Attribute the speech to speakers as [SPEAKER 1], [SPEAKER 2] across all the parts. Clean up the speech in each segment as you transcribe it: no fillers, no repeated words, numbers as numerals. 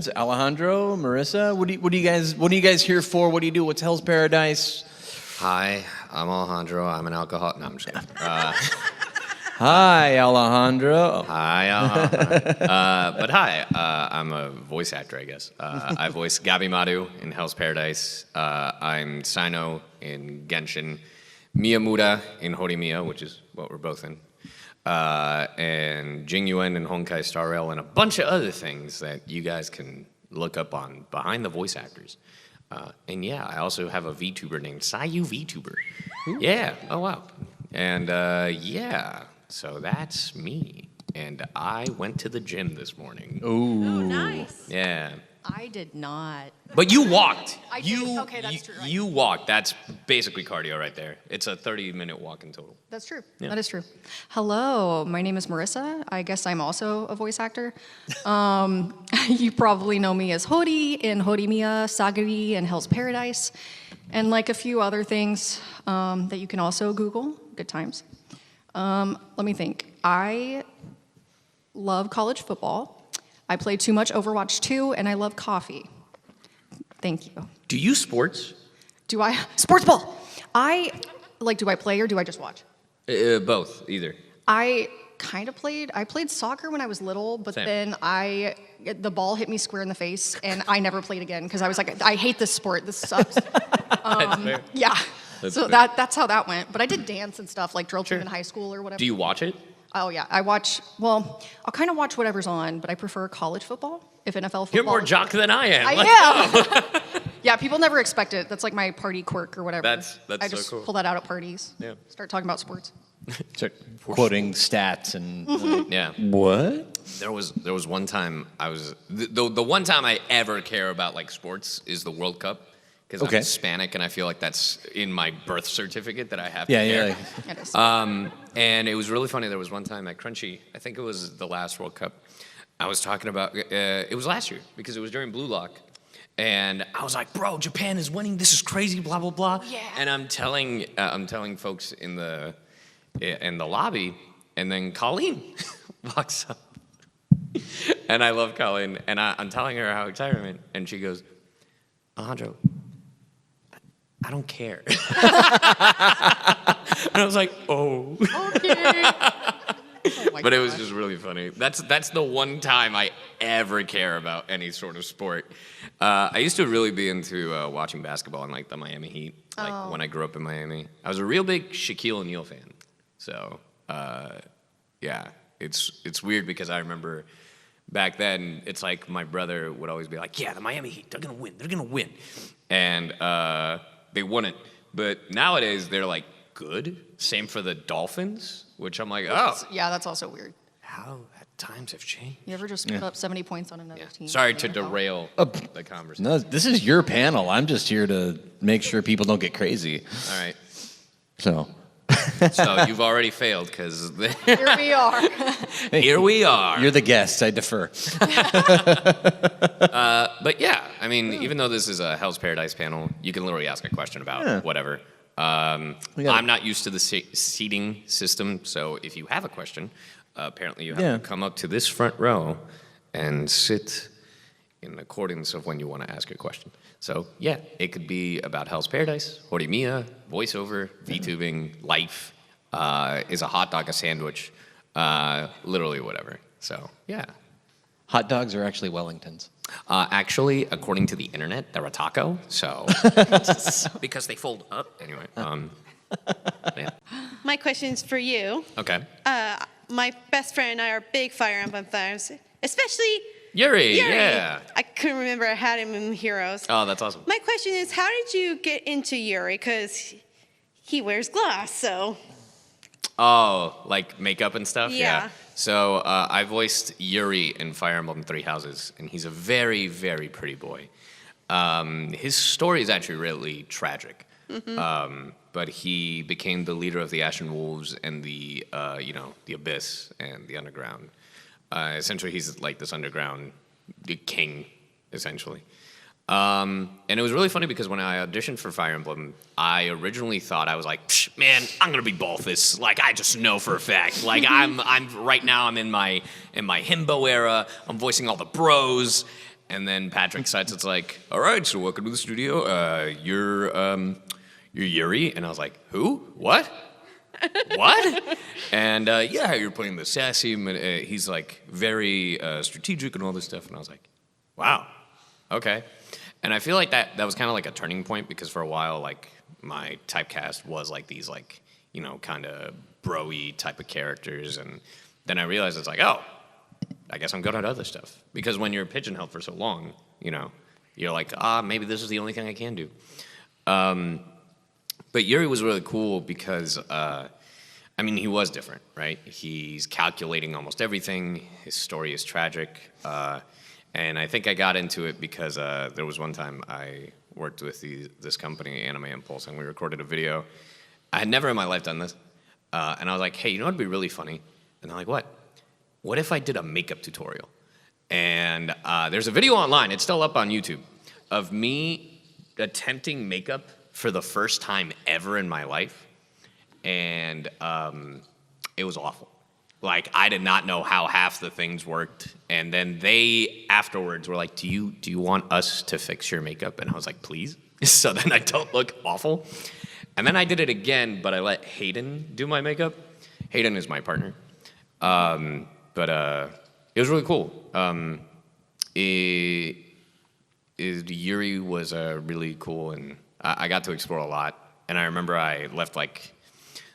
[SPEAKER 1] Alejandro, Marissa, what are you guys here for? What do you do? What's Hell's Paradise?
[SPEAKER 2] Hi, I'm Alejandro. I'm an alcoholic. No, I'm just kidding.
[SPEAKER 1] Hi, Alejandro.
[SPEAKER 2] Hi, Alejandro. But hi, I'm a voice actor, I guess. I voice Gabimaru in Hell's Paradise. I'm Sino in Genshin, Miyamura in Hori, which is what we're both in. And Jingyuan and Honkai Star Rail and a bunch of other things that you guys can look up on behind the voice actors. And yeah, I also have a VTuber named Sayu VTuber. Yeah, oh wow. And yeah, so that's me. And I went to the gym this morning.
[SPEAKER 1] Ooh.
[SPEAKER 3] Oh, nice.
[SPEAKER 2] Yeah.
[SPEAKER 3] I did not.
[SPEAKER 2] But you walked.
[SPEAKER 3] I did. Okay, that's true.
[SPEAKER 2] You walked. That's basically cardio right there. It's a 30-minute walk in total.
[SPEAKER 3] That's true.
[SPEAKER 2] Yeah.
[SPEAKER 3] That is true. Hello, my name is Marissa. I guess I'm also a voice actor. You probably know me as Hori in Gabimaru and Sagiri and Hell's Paradise, and like a few other things that you can also Google. Good times. Let me think. I love college football. I play too much Overwatch 2, and I love coffee. Thank you.
[SPEAKER 2] Do you sports?
[SPEAKER 3] Do I? Sports ball! Do I play or do I just watch?
[SPEAKER 2] Both, either.
[SPEAKER 3] I kind of played. I played soccer when I was little, but
[SPEAKER 2] Same.
[SPEAKER 3] then the ball hit me square in the face, and I never played again because I was like, I hate this sport. This sucks.
[SPEAKER 2] That's fair.
[SPEAKER 3] Yeah.
[SPEAKER 2] That's
[SPEAKER 3] So
[SPEAKER 2] fair.
[SPEAKER 3] that's how that went. But I did dance and stuff, like drill team
[SPEAKER 2] Sure.
[SPEAKER 3] in high school or whatever.
[SPEAKER 2] Do you watch it?
[SPEAKER 3] Oh, yeah. I'll kind of watch whatever's on, but I prefer college football, if NFL football.
[SPEAKER 2] You're more jock than I am.
[SPEAKER 3] I am. Yeah, people never expect it. That's like my party quirk or whatever.
[SPEAKER 2] That's
[SPEAKER 3] I
[SPEAKER 2] so
[SPEAKER 3] just
[SPEAKER 2] cool.
[SPEAKER 3] pull that out at parties.
[SPEAKER 2] Yeah.
[SPEAKER 3] Start talking about sports.
[SPEAKER 1] Start quoting stats and
[SPEAKER 2] Yeah.
[SPEAKER 1] what?
[SPEAKER 2] There was one time the one time I ever care about like sports is the World Cup because I'm Hispanic and I feel like that's in my birth certificate that I have to care.
[SPEAKER 1] Yeah.
[SPEAKER 3] It is.
[SPEAKER 2] And it was really funny. There was one time at Crunchy, I think it was the last World Cup, I was talking about, it was last year because it was during Blue Lock. And I was like, bro, Japan is winning. This is crazy, blah, blah, blah.
[SPEAKER 3] Yeah.
[SPEAKER 2] And I'm telling folks in the lobby, and then Colleen walks up. And I love Colleen. And I'm telling her how excited I am. And she goes, Alejandro, I don't care. And I was like, oh.
[SPEAKER 3] Okay.
[SPEAKER 2] But it was just really funny. That's the one time I ever care about any sort of sport. I used to really be into watching basketball and like the Miami Heat, like when I grew up in Miami. I was a real big Shaquille O'Neal fan. So yeah, it's weird because I remember back then it's like my brother would always be like, yeah, the Miami Heat, they're gonna win, and they wouldn't. But nowadays they're like good. Same for the Dolphins, which I'm like, oh.
[SPEAKER 3] Yeah, that's also weird.
[SPEAKER 2] How times have changed.
[SPEAKER 3] You ever just put up 70 points on another team?
[SPEAKER 2] Sorry to derail the conversation.
[SPEAKER 1] No, this is your panel. I'm just here to make sure people don't get crazy.
[SPEAKER 2] All right.
[SPEAKER 1] So
[SPEAKER 2] You've already failed because
[SPEAKER 3] Here we are.
[SPEAKER 2] here we are.
[SPEAKER 1] you're the guest. I defer.
[SPEAKER 2] But yeah, I mean, even though this is a Hell's Paradise panel, you can literally ask a question about whatever. I'm not used to the seating system, so if you have a question, apparently you have to come up to this front row and sit in accordance of when you want to ask your question. So yeah, it could be about Hell's Paradise, Horimiya, voiceover, VTubing, life, is a hot dog a sandwich, literally whatever. So yeah.
[SPEAKER 1] Hot dogs are actually Wellingtons.
[SPEAKER 2] Actually, according to the internet, they're a taco. So because they fold up. Anyway. Yeah.
[SPEAKER 4] My question's for you.
[SPEAKER 2] Okay.
[SPEAKER 4] My best friend and I are big Fire Emblem fans, especially
[SPEAKER 2] Yuri. Yeah.
[SPEAKER 4] I couldn't remember I had him in Heroes.
[SPEAKER 2] Oh, that's awesome.
[SPEAKER 4] My question is, how did you get into Yuri? Because he wears glass, so.
[SPEAKER 2] Oh, like makeup and stuff?
[SPEAKER 4] Yeah.
[SPEAKER 2] So I voiced Yuri in Fire Emblem Three Houses, and he's a very, very pretty boy. His story is actually really tragic. Mm-hmm. But he became the leader of the Ashen Wolves and the Abyss and the Underground. Essentially, he's like this underground king, essentially. And it was really funny because when I auditioned for Fire Emblem, I originally thought I was like, man, I'm gonna be Balthus. Like I just know for a fact. Like I'm right now I'm in my himbo era. I'm voicing all the bros. And then Patrick cites it's like, all right, so welcome to the studio. You're Yuri. And I was like, who? What? What? And yeah, you're playing the sassy. He's like very strategic and all this stuff. And I was like, wow, okay. And I feel like that was kind of like a turning point because for a while, like my typecast was like these like, you know, kind of bro-y type of characters. And then I realized it's like, oh, I guess I'm good at other stuff. Because when you're pigeonholed for so long, you know, you're like, maybe this is the only thing I can do. But Yuri was really cool because, I mean, he was different, right? He's calculating almost everything. His story is tragic. And I think I got into it because there was one time I worked with this company, Anime Impulse, and we recorded a video. I had never in my life done this. And I was like, hey, you know what would be really funny? And they're like, what? What if I did a makeup tutorial? And there's a video online, it's still up on YouTube, of me attempting makeup for the first time ever in my life. And it was awful. Like, I did not know how half the things worked. And then they afterwards were like, do you want us to fix your makeup? And I was like, please. So then I don't look awful. And then I did it again, but I let Hayden do my makeup. Hayden is my partner. But it was really cool. Yuri was really cool, and I got to explore a lot. And I remember I left, like,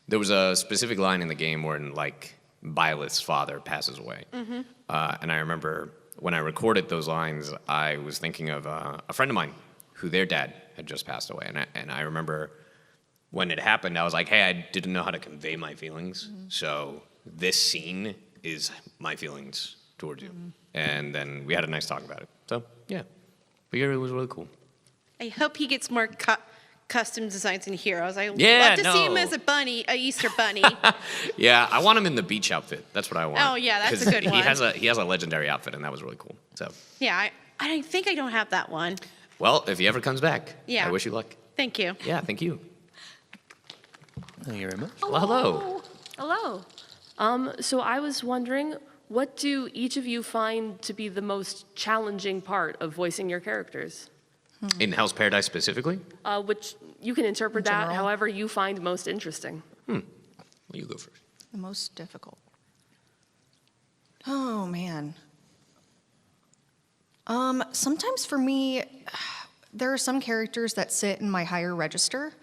[SPEAKER 2] there was a specific line in the game where, like, Violet's father passes away. Mm-hmm. And I remember when I recorded those lines, I was thinking of a friend of mine who their dad had just passed away. And I remember when it happened, I was like, hey, I didn't know how to convey my feelings. Mm-hmm. So this scene is my feelings towards you. Mm-hmm. And then we had a nice talk about it. So, yeah. But Yuri was really cool.
[SPEAKER 4] I hope he gets more custom designs and heroes. I love
[SPEAKER 2] Yeah,
[SPEAKER 4] to see him as a bunny, a Easter bunny.
[SPEAKER 2] Yeah, I want him in the beach outfit. That's what I want.
[SPEAKER 4] Oh, yeah, that's a
[SPEAKER 2] 'Cause
[SPEAKER 4] good one.
[SPEAKER 2] He has a legendary outfit, and that was really cool. So,
[SPEAKER 4] Yeah, I think I don't have that one.
[SPEAKER 2] well, if he ever comes back,
[SPEAKER 4] Yeah.
[SPEAKER 2] I wish you luck.
[SPEAKER 4] Thank you.
[SPEAKER 2] Yeah, thank you.
[SPEAKER 1] Thank you very much.
[SPEAKER 2] Well, hello.
[SPEAKER 5] Hello. So I was wondering, what do each of you find to be the most challenging part of voicing your characters?
[SPEAKER 2] In Hell's Paradise specifically?
[SPEAKER 5] Which you can interpret
[SPEAKER 3] In
[SPEAKER 5] that
[SPEAKER 3] general?
[SPEAKER 5] however you find most interesting.
[SPEAKER 2] Well, you go first.
[SPEAKER 3] The most difficult. Oh man. Sometimes for me, there are some characters that sit in my higher register,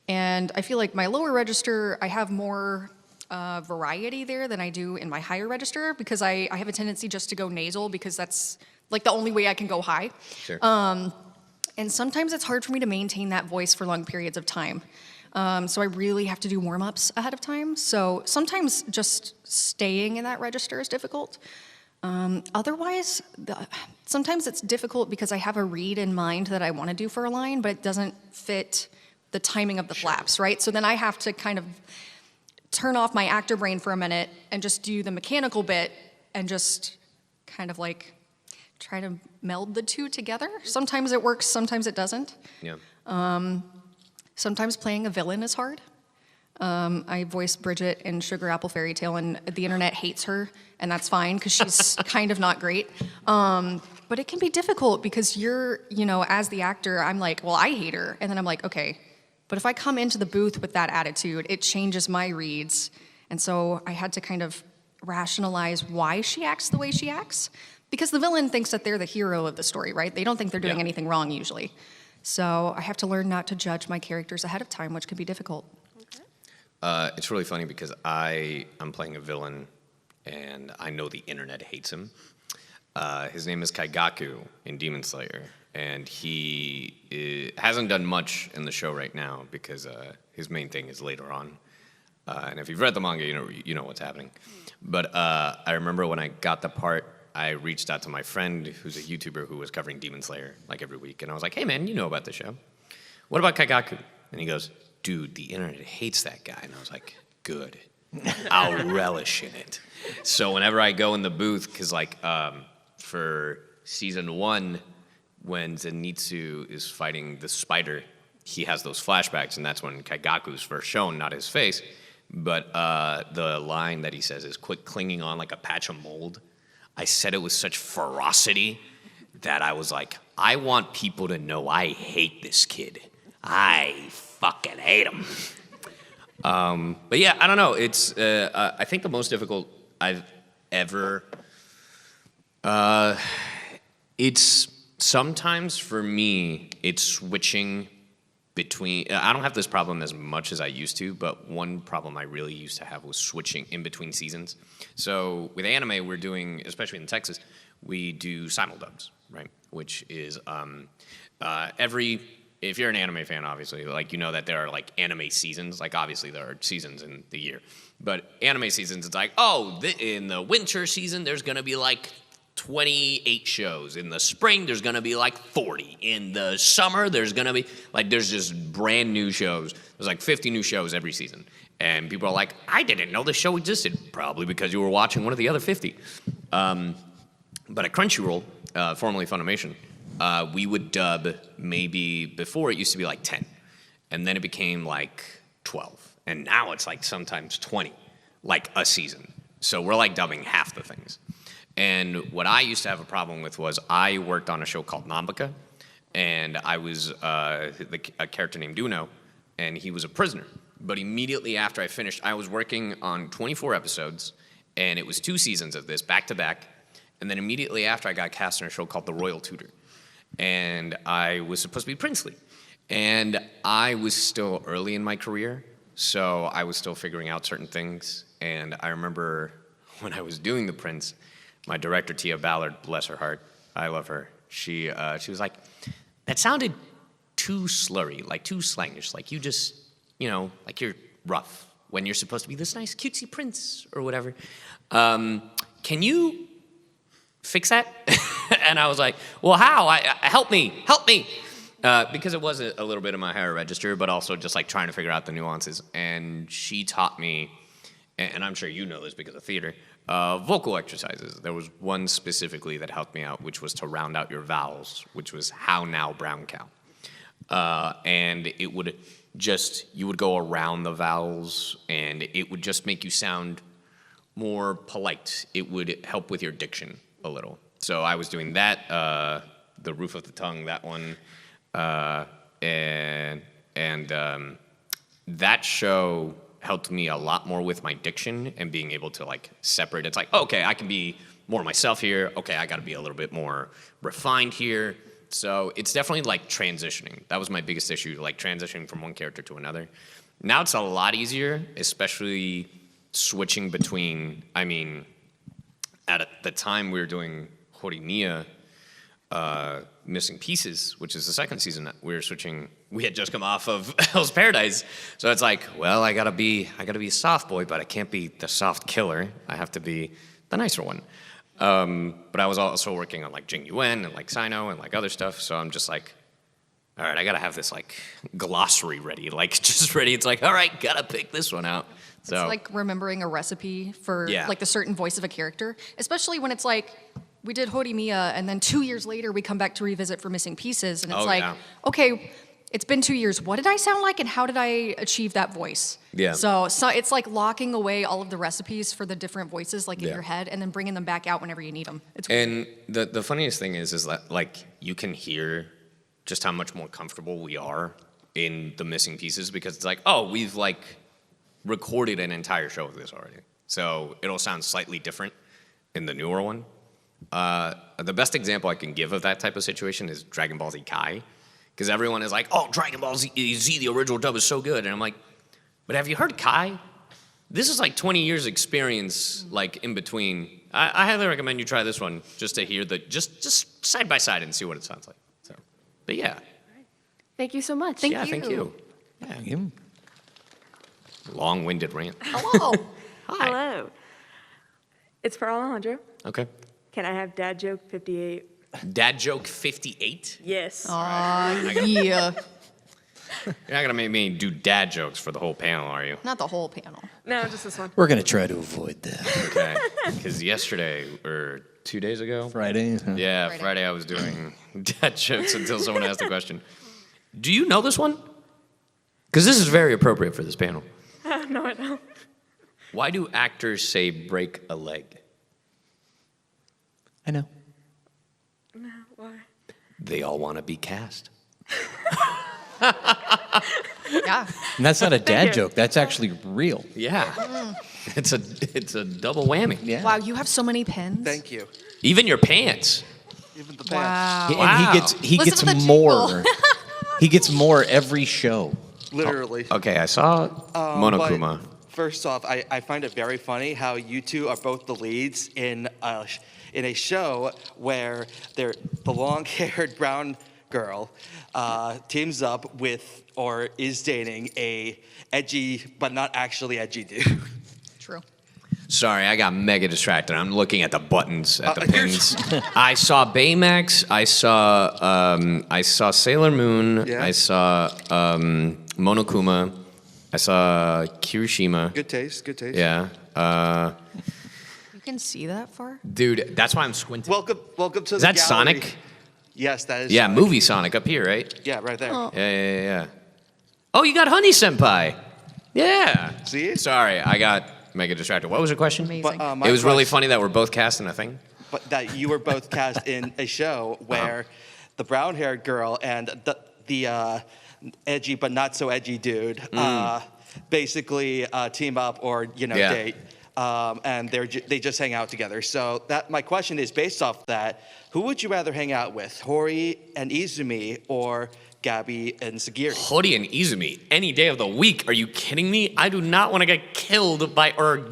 [SPEAKER 3] and I feel like my lower register, I have more variety there than I do in my higher register because I have a tendency just to go nasal because that's like the only way I can go high.
[SPEAKER 2] Sure.
[SPEAKER 3] And sometimes it's hard for me to maintain that voice for long periods of time. So I really have to do warm-ups ahead of time. So sometimes just staying in that register is difficult. Otherwise, sometimes it's difficult because I have a read in mind that I want to do for a line, but it doesn't fit the timing of the flaps, right? So then I have to kind of turn off my actor brain for a minute and just do the mechanical bit and just kind of like try to meld the two together. Sometimes it works, sometimes it doesn't.
[SPEAKER 2] Yeah.
[SPEAKER 3] Sometimes playing a villain is hard. I voice Bridget in Sugar Apple Fairy Tale, and the internet hates her, and that's fine because she's kind of not great. But it can be difficult because you're, as the actor, I'm like, well, I hate her. And then I'm like, okay, but if I come into the booth with that attitude, it changes my reads. And so I had to kind of rationalize why she acts the way she acts. Because the villain thinks that they're the hero of the story, right? They don't think they're doing anything wrong usually. So I have to learn not to judge my characters ahead of time, which can be difficult.
[SPEAKER 2] It's really funny because I'm playing a villain, and I know the internet hates him. His name is Kaigaku in Demon Slayer, and he hasn't done much in the show right now because his main thing is later on. And if you've read the manga, you know what's happening. But I remember when I got the part, I reached out to my friend who's a YouTuber who was covering Demon Slayer like every week, and I was like, hey man, you know about the show. What about Kaigaku? And he goes, dude, the internet hates that guy. And I was like, good. I'll relish in it. So whenever I go in the booth, because like for season 1, when Zenitsu is fighting the spider, he has those flashbacks, and that's when Kaigaku's first shown, not his face. But the line that he says is, quit clinging on like a patch of mold. I said it with such ferocity that I was like, I want people to know I hate this kid. I fucking hate him. But yeah, I don't know. It's I think the most difficult I've ever. It's sometimes for me, it's switching between. I don't have this problem as much as I used to, but one problem I really used to have was switching in between seasons. So with anime, we're doing, especially in Texas, we do simuldubs, right? Which is if you're an anime fan, obviously, like you know that there are like anime seasons. Like obviously there are seasons in the year, but anime seasons, it's like, in the winter season, there's gonna be like 28 shows. In the spring, there's gonna be like 40. In the summer, there's gonna be like, there's just brand new shows. There's like 50 new shows every season. And people are like, I didn't know this show existed. Probably because you were watching one of the other 50. But at Crunchyroll, formerly Funimation, we would dub maybe, before it used to be like 10. And then it became like 12. And now it's like sometimes 20, like a season. So we're like dubbing half the things. And what I used to have a problem with was I worked on a show called Nambaka, and I was a character named Duno, and he was a prisoner. But immediately after I finished, I was working on 24 episodes, and it was 2 seasons of this, back to back. And then immediately after, I got cast in a show called The Royal Tutor. And I was supposed to be princely. And I was still early in my career, so I was still figuring out certain things. And I remember when I was doing the prince, my director, Tia Ballard, bless her heart, I love her. She was like, that sounded too slurry, like too slangish. Like you just, like you're rough when you're supposed to be this nice cutesy prince or whatever. Can you fix that? And I was like, well, how? Help me. Because it was a little bit of my higher register, but also just like trying to figure out the nuances. And she taught me, and I'm sure you know this because of theater, vocal exercises. There was one specifically that helped me out, which was to round out your vowels, which was how now brown cow. And it would you would go around the vowels, and it would just make you sound more polite. It would help with your diction a little. So I was doing that, the roof of the tongue, that one, and that show helped me a lot more with my diction and being able to like separate. It's like, okay, I can be more myself here. Okay, I got to be a little bit more refined here. So it's definitely like transitioning. That was my biggest issue, like transitioning from one character to another. Now it's a lot easier, especially switching between, at the time we were doing Hori Missing Pieces, which is the second season, we were switching. We had just come off of Hell's Paradise, so it's like, well, I gotta be a soft boy, but I can't be the soft killer. I have to be the nicer one. But I was also working on like Jing Yuan and like Sino and like other stuff, so I'm just like, all right, I gotta have this like glossary ready, like just ready. It's like, all right, gotta pick this one out. So
[SPEAKER 3] it's like remembering a recipe for like the certain voice of a character, especially when it's like, we did Hori and then 2 years later we come back to revisit for Missing Pieces, and it's okay, it's been 2 years. What did I sound like, and how did I achieve that voice? Yeah. So it's like locking away all of the recipes for the different voices, like in your head, and then bringing them back out whenever you need them. It's weird.
[SPEAKER 2] And the funniest thing is that like you can hear just how much more comfortable we are in the Missing Pieces, because it's like, we've like recorded an entire show of this already, so it'll sound slightly different in the newer one. The best example I can give of that type of situation is Dragon Ball Z Kai, because everyone is like, Dragon Ball Z, the original dub is so good, and I'm like, but have you heard Kai? This is like 20 years experience, like in between. I highly recommend you try this one just to hear just side by side and see what it sounds like. So, but yeah.
[SPEAKER 5] Thank you so much.
[SPEAKER 3] Thank you.
[SPEAKER 2] Yeah. Long-winded rant.
[SPEAKER 3] Hello.
[SPEAKER 2] Hi.
[SPEAKER 6] Hello. It's for Alejandro.
[SPEAKER 2] Okay.
[SPEAKER 6] Can I have dad joke 58?
[SPEAKER 2] Dad joke 58?
[SPEAKER 6] Yes.
[SPEAKER 3] Yeah.
[SPEAKER 2] You're not gonna make me do dad jokes for the whole panel, are you?
[SPEAKER 3] Not the whole panel.
[SPEAKER 6] No, just this one.
[SPEAKER 1] We're gonna try to avoid that.
[SPEAKER 2] Okay. Because yesterday, or 2 days ago?
[SPEAKER 1] Friday. Huh?
[SPEAKER 2] Yeah, Friday I was doing dad jokes until someone asked the question. Do you know this one? Because this is very appropriate for this panel.
[SPEAKER 6] No, I don't.
[SPEAKER 2] Why do actors say break a leg?
[SPEAKER 1] I know.
[SPEAKER 6] Why?
[SPEAKER 2] They all want to be cast.
[SPEAKER 3] Yeah.
[SPEAKER 1] And that's not a dad
[SPEAKER 6] you.
[SPEAKER 1] joke. That's actually real.
[SPEAKER 2] Yeah. It's a double whammy.
[SPEAKER 1] Yeah.
[SPEAKER 3] Wow, you have so many pens.
[SPEAKER 7] Thank you.
[SPEAKER 2] Even your pants.
[SPEAKER 7] Even the pants.
[SPEAKER 3] Wow.
[SPEAKER 1] And
[SPEAKER 2] Wow.
[SPEAKER 1] he
[SPEAKER 3] Listen
[SPEAKER 1] gets
[SPEAKER 3] to the
[SPEAKER 1] more.
[SPEAKER 3] jingle.
[SPEAKER 1] He gets more every show.
[SPEAKER 7] Literally.
[SPEAKER 2] Okay, I saw Monokuma.
[SPEAKER 7] But first off, I find it very funny how you two are both the leads in a show where the long-haired brown girl teams up with or is dating a edgy but not actually edgy dude.
[SPEAKER 3] True.
[SPEAKER 2] Sorry, I got mega distracted. I'm looking at the buttons, at the
[SPEAKER 7] you're-
[SPEAKER 2] pins. I saw Baymax. I saw Sailor Moon.
[SPEAKER 7] Yeah.
[SPEAKER 2] I saw Monokuma. I saw Kirishima.
[SPEAKER 7] Good taste. Good taste.
[SPEAKER 2] Yeah.
[SPEAKER 3] You can see that far?
[SPEAKER 2] Dude, that's why I'm squinting.
[SPEAKER 7] Welcome to
[SPEAKER 2] Is
[SPEAKER 7] the
[SPEAKER 2] that
[SPEAKER 7] gallery.
[SPEAKER 2] Sonic?
[SPEAKER 7] Yes, that is.
[SPEAKER 2] Yeah,
[SPEAKER 7] Sonic.
[SPEAKER 2] movie Sonic up here, right?
[SPEAKER 7] Yeah, right there.
[SPEAKER 2] Yeah. Oh, you got Honey Senpai. Yeah.
[SPEAKER 7] See?
[SPEAKER 2] Sorry, I got mega distracted. What was your question?
[SPEAKER 3] Amazing.
[SPEAKER 7] But, my
[SPEAKER 2] It was really
[SPEAKER 7] question-
[SPEAKER 2] funny that we're both cast in a thing.
[SPEAKER 7] But that you were both cast in a show where the brown-haired girl and the edgy but not so edgy dude basically team up or
[SPEAKER 2] Yeah.
[SPEAKER 7] date, and they just hang out together. So that my question is based off that: who would you rather hang out with, Hori and Izumi or Gabi and Sagiri?
[SPEAKER 2] Hori and Izumi, any day of the week. Are you kidding me? I do not want to get killed by or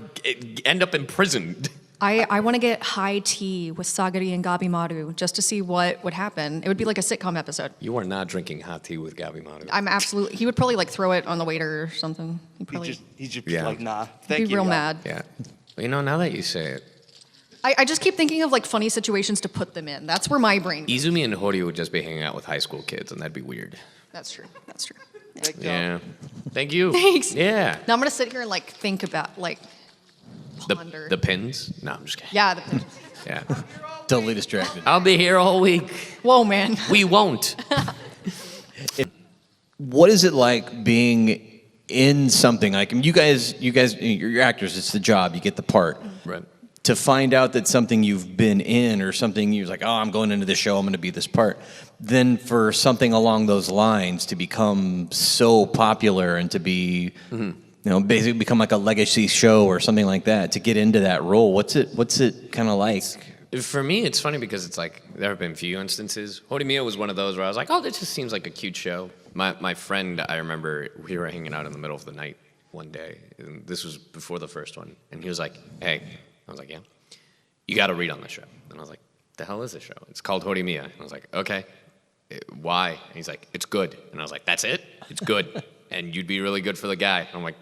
[SPEAKER 2] end up imprisoned.
[SPEAKER 3] I want to get high tea with Sagiri and Gabimaru just to see what would happen. It would be like a sitcom episode.
[SPEAKER 2] You are not drinking hot tea with Gabimaru.
[SPEAKER 3] I'm absolutely. He would probably like throw it on the waiter or something.
[SPEAKER 7] He's just
[SPEAKER 2] Yeah.
[SPEAKER 7] like, nah,
[SPEAKER 3] He'd
[SPEAKER 7] thank
[SPEAKER 3] be
[SPEAKER 7] you.
[SPEAKER 3] real mad.
[SPEAKER 2] Yeah. Well, now that you say it,
[SPEAKER 3] I just keep thinking of like funny situations to put them in. That's where my brain.
[SPEAKER 2] Izumi and Hori would just be hanging out with high school kids, and that'd be weird.
[SPEAKER 3] That's true. That's true.
[SPEAKER 7] Thank you.
[SPEAKER 2] Yeah. Thank you.
[SPEAKER 3] Thanks.
[SPEAKER 2] Yeah.
[SPEAKER 3] Now I'm gonna sit here and like think about like ponder.
[SPEAKER 2] The pins? No, I'm just kidding.
[SPEAKER 3] Yeah.
[SPEAKER 2] Yeah.
[SPEAKER 1] Totally distracted.
[SPEAKER 2] I'll be here all week.
[SPEAKER 3] Whoa, man.
[SPEAKER 2] We won't.
[SPEAKER 1] What is it like being in something like you guys, you're actors. It's the job. You get the part.
[SPEAKER 2] Right.
[SPEAKER 1] To find out that something you've been in or something you're like, oh, I'm going into this show. I'm going to be this part. Then for something along those lines to become so popular and to be, basically become like a legacy show or something like that. To get into that role, what's it kind of like?
[SPEAKER 2] For me, it's funny because it's like there have been few instances. Horimiya was one of those where I was like, oh, this just seems like a cute show. My friend, I remember we were hanging out in the middle of the night one day, and this was before the first one, and he was like, hey, I was like, yeah, you got to read on the show. And I was like, the hell is this show? It's called Horimiya. And I was like, okay, why? And he's like, it's good. And I was like, that's it? It's good. And you'd be really good for the guy. And I'm like,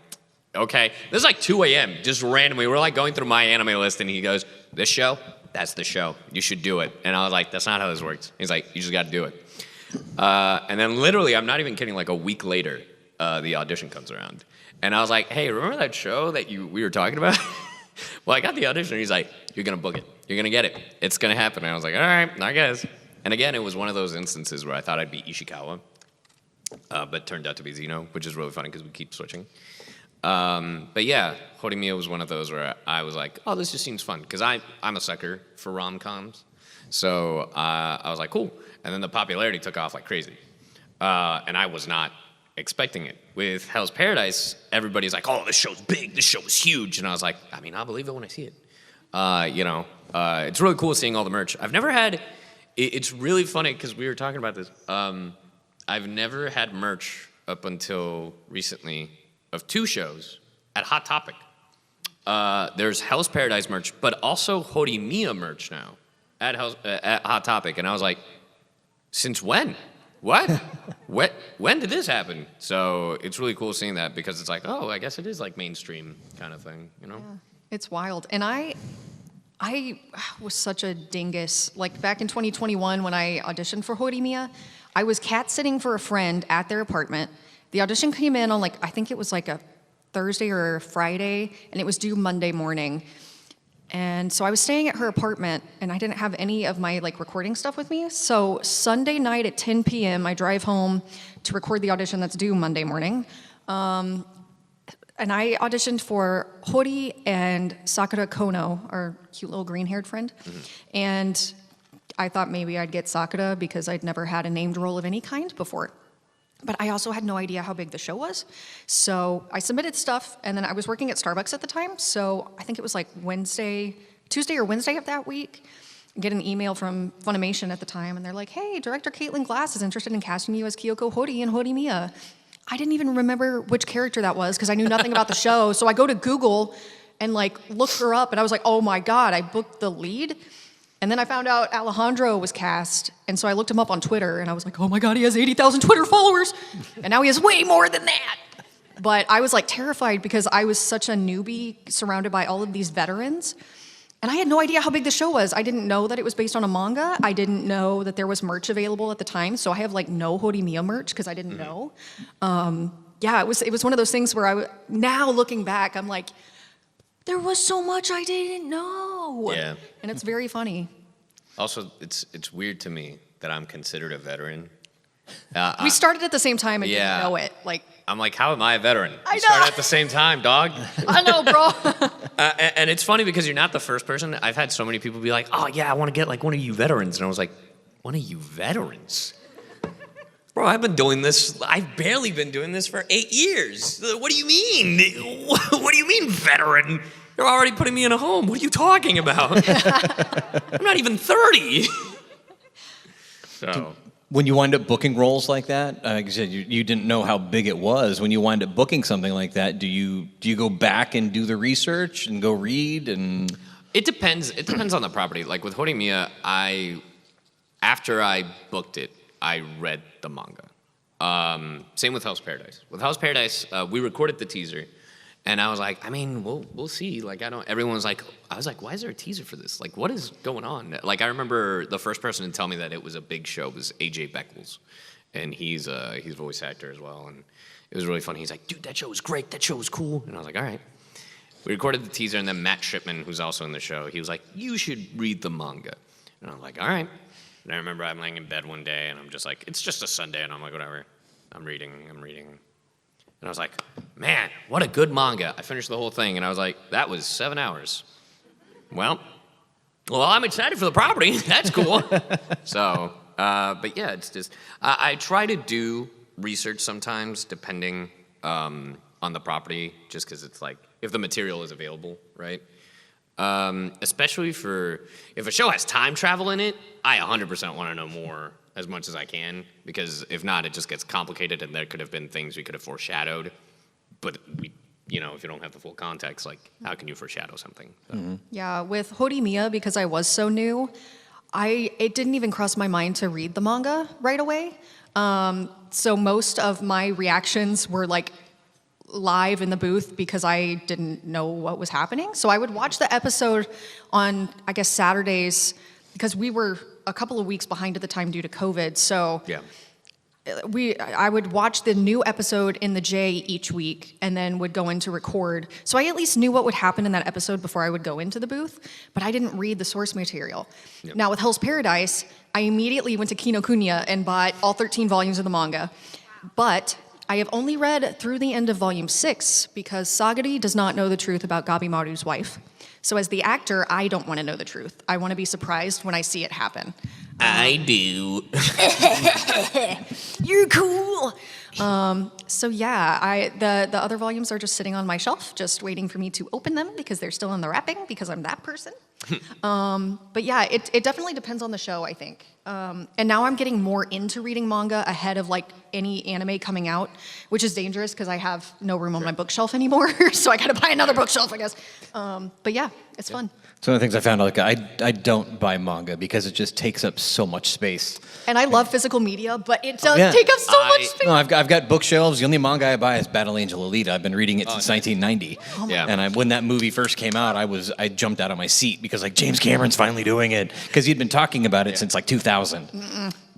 [SPEAKER 2] okay. This is like 2 a.m., just randomly. We're like going through my anime list, and he goes, this show? That's the show. You should do it. And I was like, that's not how this works. He's like, you just got to do it. And then literally, I'm not even kidding, like a week later, the audition comes around. And I was like, hey, remember that show that we were talking about? Well, I got the audition. And he's like, you're going to book it. You're going to get it. It's going to happen. And I was like, all right, I guess. And again, it was one of those instances where I thought I'd be Ishikawa, but turned out to be Zeno, which is really funny because we keep switching. But yeah, Horimiya was one of those where I was like, oh, this just seems fun. Because I'm a sucker for rom-coms. So I was like, cool. And then the popularity took off like crazy. And I was not expecting it. With Hell's Paradise, everybody's like, oh, this show's big. This show is huge. And I was like, I mean, I'll believe it when I see it. It's really cool seeing all the merch. I've never had... It's really funny because we were talking about this. I've never had merch up until recently of 2 shows at Hot Topic. There's Hell's Paradise merch, but also Horimiya merch now at Hot Topic. And I was like, since when? What? When did this happen? So it's really cool seeing that because it's like, oh, I guess it is like mainstream kind of thing, you know?
[SPEAKER 3] Yeah, it's wild. And I was such a dingus. Like back in 2021 when I auditioned for Horimiya, I was cat sitting for a friend at their apartment. The audition came in on I think it was like a Thursday or a Friday, and it was due Monday morning. And so I was staying at her apartment, and I didn't have any of my recording stuff with me. So Sunday night at 10 p.m., I drive home to record the audition that's due Monday morning. And I auditioned for Hori and Sakura Kono, our cute little green-haired friend. And I thought maybe I'd get Sakura because I'd never had a named role of any kind before. But I also had no idea how big the show was. So I submitted stuff, and then I was working at Starbucks at the time, so I think it was like Tuesday or Wednesday of that week. I get an email from Funimation at the time, and they're like, hey, director Caitlin Glass is interested in casting you as Kyoko Hori in Hori Miya. I didn't even remember which character that was because I knew nothing about the show. So I go to Google and like look her up, and I was like, oh my God, I booked the lead. And then I found out Alejandro was cast, and so I looked him up on Twitter, and I was like, oh my God, he has 80,000 Twitter followers. And now he has way more than that. But I was like terrified because I was such a newbie surrounded by all of these veterans. And I had no idea how big the show was. I didn't know that it was based on a manga. I didn't know that there was merch available at the time. So I have like no Horimiya merch because I didn't know. Yeah, it was one of those things where now looking back, I'm like, there was so much I didn't know.
[SPEAKER 2] Yeah.
[SPEAKER 3] And it's very funny.
[SPEAKER 2] Also, it's weird to me that I'm considered a veteran.
[SPEAKER 3] We started at the same time and
[SPEAKER 2] Yeah.
[SPEAKER 3] didn't know it. Like,
[SPEAKER 2] I'm like, how am I a veteran?
[SPEAKER 3] I
[SPEAKER 2] We started
[SPEAKER 3] know.
[SPEAKER 2] at the same time, dog.
[SPEAKER 3] I know, bro.
[SPEAKER 2] And it's funny because you're not the first person. I've had so many people be like, oh, yeah, I want to get like one of you veterans. And I was like, one of you veterans? Bro, I've barely been doing this for 8 years. What do you mean? What do you mean, veteran? You're already putting me in a home. What are you talking about? I'm not even 30. So...
[SPEAKER 1] When you wind up booking roles like that, like I said, you didn't know how big it was. When you wind up booking something like that, do you go back and do the research and go read and?
[SPEAKER 2] It depends. It depends on the property. Like with Horimiya, after I booked it, I read the manga. Same with Hell's Paradise. With Hell's Paradise, we recorded the teaser, and I was like, I mean, we'll see. Like everyone was like, I was like, why is there a teaser for this? Like, what is going on? Like I remember the first person to tell me that it was a big show was AJ Beckles, and he's a voice actor as well, and it was really funny. He's like, dude, that show was great. That show was cool, and I was like, all right. We recorded the teaser, and then Matt Shipman, who's also in the show, he was like, you should read the manga. And I was like, all right. And I remember I'm laying in bed one day, and I'm just like, it's just a Sunday, and I'm like, whatever. I'm reading. And I was like, man, what a good manga. I finished the whole thing, and I was like, that was 7 hours. Well, I'm excited for the property. That's cool. So, but yeah, it's just, I try to do research sometimes, depending on the property, just because it's like, if the material is available, right? Especially if a show has time travel in it, I 100% want to know more as much as I can, because if not, it just gets complicated, and there could have been things we could have foreshadowed, but if you don't have the full context, like, how can you foreshadow something? So.
[SPEAKER 3] Yeah, with Horimiya, because I was so new, it didn't even cross my mind to read the manga right away. So most of my reactions were like live in the booth because I didn't know what was happening. So I would watch the episode on, I guess, Saturdays, because we were a couple of weeks behind at the time due to COVID. So
[SPEAKER 2] Yeah.
[SPEAKER 3] I would watch the new episode in the J each week and then would go in to record. So I at least knew what would happen in that episode before I would go into the booth, but I didn't read the source material.
[SPEAKER 2] Yep.
[SPEAKER 3] Now with Hell's Paradise, I immediately went to Kinokuniya and bought all 13 volumes of the manga. But I have only read through the end of volume 6 because Sagiri does not know the truth about Gabimaru's wife. So as the actor, I don't want to know the truth. I want to be surprised when I see it happen.
[SPEAKER 2] I do.
[SPEAKER 3] You're cool. So yeah, the other volumes are just sitting on my shelf, just waiting for me to open them because they're still in the wrapping because I'm that person. But yeah, it definitely depends on the show, I think. And now I'm getting more into reading manga ahead of like any anime coming out, which is dangerous because I have no room on my bookshelf anymore. So I got to buy another bookshelf, I guess. But yeah, it's fun.
[SPEAKER 1] It's one of the things I found out. Like, I don't buy manga because it just takes up so much space.
[SPEAKER 3] And I love physical media, but it does
[SPEAKER 1] Yeah.
[SPEAKER 3] take up so much space.
[SPEAKER 1] No, I've got bookshelves. The only manga I buy is Battle Angel Alita. I've been reading it since 1990.
[SPEAKER 2] Yeah.
[SPEAKER 1] And when that movie first came out, I jumped out of my seat because like James Cameron's finally doing it because he'd been talking about it since like 2000.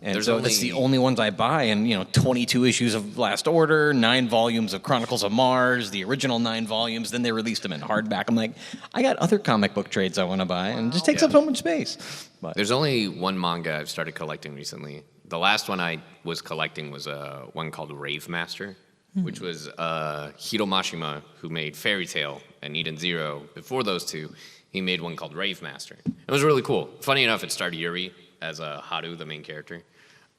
[SPEAKER 1] And
[SPEAKER 2] There's
[SPEAKER 1] so that's the
[SPEAKER 2] only-
[SPEAKER 1] only ones I buy. And 22 issues of Last Order, 9 volumes of Chronicles of Mars, the original 9 volumes. Then they released them in hardback. I'm like, I got other comic book trades I want to buy, and it just takes up so much space. But
[SPEAKER 2] There's only one manga I've started collecting recently. The last one I was collecting was one called Rave Master, which was Hiro Mashima, who made Fairy Tail and Eden Zero. Before those two, he made one called Rave Master. It was really cool. Funny enough, it starred Yuri, as Haru, the main character.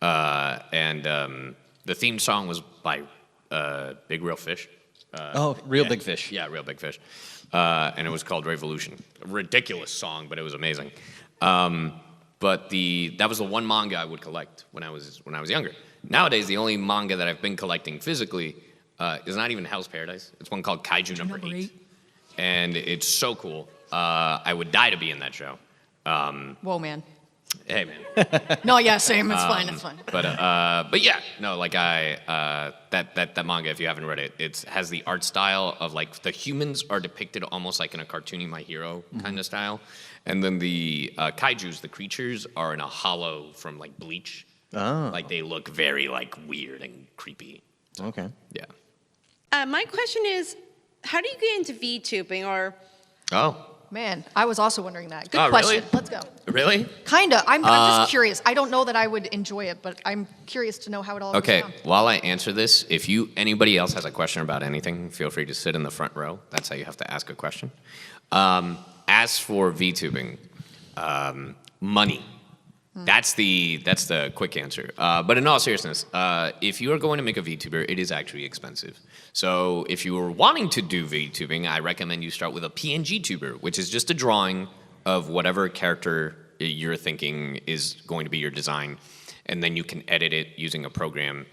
[SPEAKER 2] And the theme song was by Big Real Fish.
[SPEAKER 1] Real Big Fish.
[SPEAKER 2] Yeah, Real Big Fish. And it was called Revolution. A ridiculous song, but it was amazing. But that was the one manga I would collect when I was younger. Nowadays, the only manga that I've been collecting physically is not even Hell's Paradise. It's one called Kaiju Number 8. And it's so cool. I would die to be in that show.
[SPEAKER 3] Whoa, man.
[SPEAKER 2] Hey, man.
[SPEAKER 3] No, yeah, same. It's fine. It's fine.
[SPEAKER 2] But yeah, no, like that manga, if you haven't read it, it has the art style of like the humans are depicted almost like in a cartoony My Hero kind of style, and then the kaijus, the creatures, are in a hollow from like Bleach.
[SPEAKER 1] Oh.
[SPEAKER 2] Like they look very like weird and creepy.
[SPEAKER 1] Okay.
[SPEAKER 2] Yeah.
[SPEAKER 4] My question is, how do you get into VTubing or?
[SPEAKER 2] Oh.
[SPEAKER 3] Man, I was also wondering that. Good
[SPEAKER 2] Oh,
[SPEAKER 3] question.
[SPEAKER 2] really?
[SPEAKER 3] Let's go.
[SPEAKER 2] Really?
[SPEAKER 3] Kinda. I'm just curious. I don't know that I would enjoy it, but I'm curious to know how it all
[SPEAKER 2] Okay,
[SPEAKER 3] goes down.
[SPEAKER 2] while I answer this, if anybody else has a question about anything, feel free to sit in the front row. That's how you have to ask a question. As for VTubing, money. That's the quick answer. But in all seriousness, if you are going to make a VTuber, it is actually expensive. So if you are wanting to do VTubing, I recommend you start with a PNG tuber, which is just a drawing of whatever character you're thinking is going to be your design, and then you can edit it using a program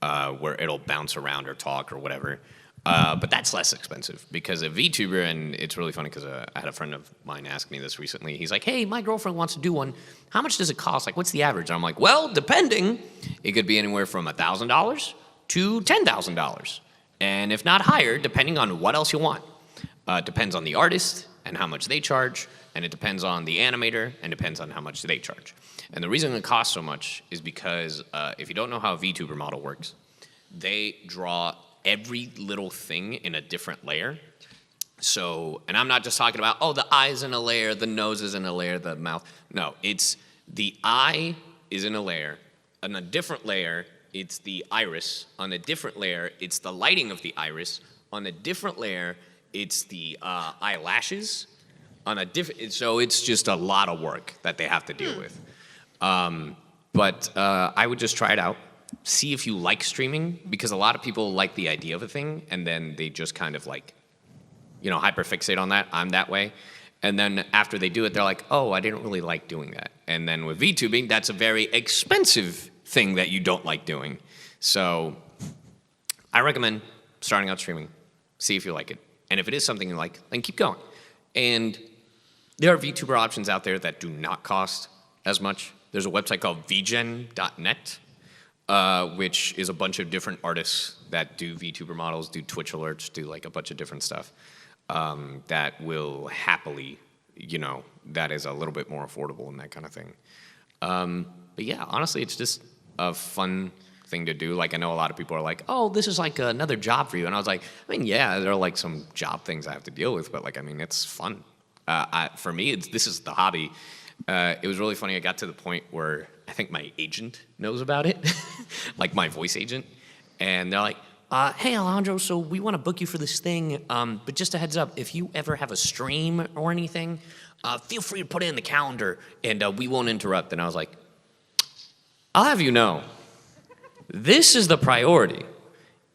[SPEAKER 2] where it'll bounce around or talk or whatever. But that's less expensive because a VTuber, and it's really funny because I had a friend of mine ask me this recently. He's like, hey, my girlfriend wants to do one. How much does it cost? Like, what's the average? And I'm like, well, depending. It could be anywhere from $1,000 to $10,000. And if not higher, depending on what else you want. It depends on the artist and how much they charge. And it depends on the animator and depends on how much they charge. And the reason it costs so much is because if you don't know how a VTuber model works, they draw every little thing in a different layer. So, and I'm not just talking about, the eye's in a layer, the nose is in a layer, the mouth. No, it's the eye is in a layer. On a different layer, it's the iris. On a different layer, it's the lighting of the iris. On a different layer, it's the eyelashes. So it's just a lot of work that they have to deal with. But I would just try it out. See if you like streaming, because a lot of people like the idea of a thing, and then they just kind of like, hyperfixate on that. I'm that way. And then after they do it, they're like, oh, I didn't really like doing that. And then with VTubing, that's a very expensive thing that you don't like doing. So I recommend starting out streaming. See if you like it. And if it is something you like, then keep going. And there are VTuber options out there that do not cost as much. There's a website called vgen.net. Which is a bunch of different artists that do VTuber models, do Twitch alerts, do like a bunch of different stuff that will happily, that is a little bit more affordable and that kind of thing. But yeah, honestly, it's just a fun thing to do. Like I know a lot of people are like, oh, this is like another job for you. And I was like, yeah, there are like some job things I have to deal with, but like, it's fun. For me, this is the hobby. It was really funny. I got to the point where I think my agent knows about it, like my voice agent. And they're like, hey, Alejandro, so we want to book you for this thing. But just a heads up, if you ever have a stream or anything, feel free to put it in the calendar and we won't interrupt. And I was like, I'll have you know, this is the priority.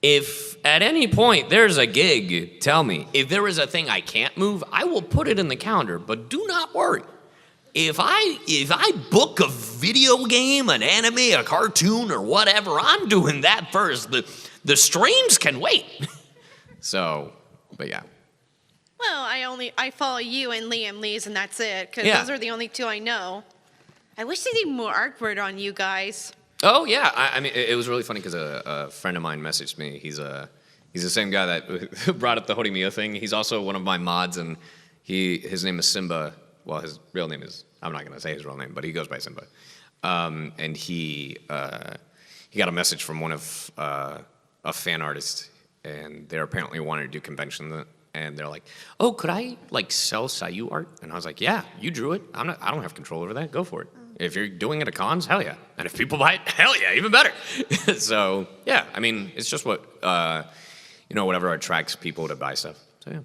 [SPEAKER 2] If at any point there's a gig, tell me. If there is a thing I can't move, I will put it in the calendar, but do not worry. If I book a video game, an anime, a cartoon, or whatever, I'm doing that first. The streams can wait. So, but yeah.
[SPEAKER 4] Well, I follow you and Liam Lee's, and that's it, because
[SPEAKER 2] Yeah.
[SPEAKER 4] those are the only two I know. I wish they did more artwork on you guys.
[SPEAKER 2] Oh yeah, I mean, it was really funny because a friend of mine messaged me. He's the same guy that brought up the Hori thing. He's also one of my mods, and his name is Simba. Well, his real name is, I'm not going to say his real name, but he goes by Simba. And he got a message from one of a fan artist, and they're apparently wanting to do convention, and they're like, oh, could I like sell Sayu art? And I was like, yeah, you drew it. I don't have control over that. Go for it. If you're doing it at cons, hell yeah. And if people buy it, hell yeah, even better. So yeah, I mean, it's just what whatever attracts people to buy stuff. So yeah.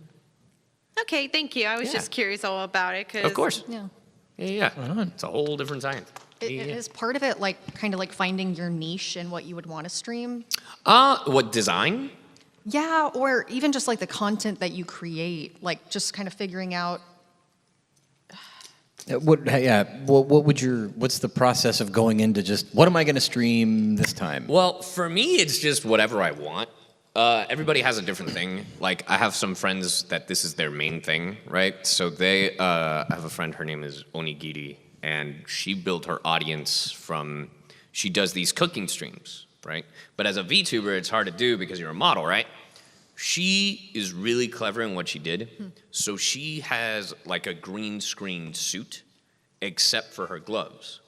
[SPEAKER 4] Okay, thank you. I was
[SPEAKER 2] Yeah.
[SPEAKER 4] just curious all about it. 'cause
[SPEAKER 2] Of course.
[SPEAKER 3] Yeah.
[SPEAKER 2] Yeah. It's a whole different science.
[SPEAKER 3] Is part of it like kind of like finding your niche and what you would want to stream?
[SPEAKER 2] What design?
[SPEAKER 3] Yeah, or even just like the content that you create, like just kind of figuring out.
[SPEAKER 1] What's the process of going into just what am I going to stream this time?
[SPEAKER 2] Well, for me, it's just whatever I want. Everybody has a different thing. Like, I have some friends that this is their main thing, right? So I have a friend, her name is Onigiri, and she built her audience from, she does these cooking streams, right? But as a VTuber, it's hard to do because you're a model, right? She is really clever in what she did. So she has like a green screen suit, except for her gloves.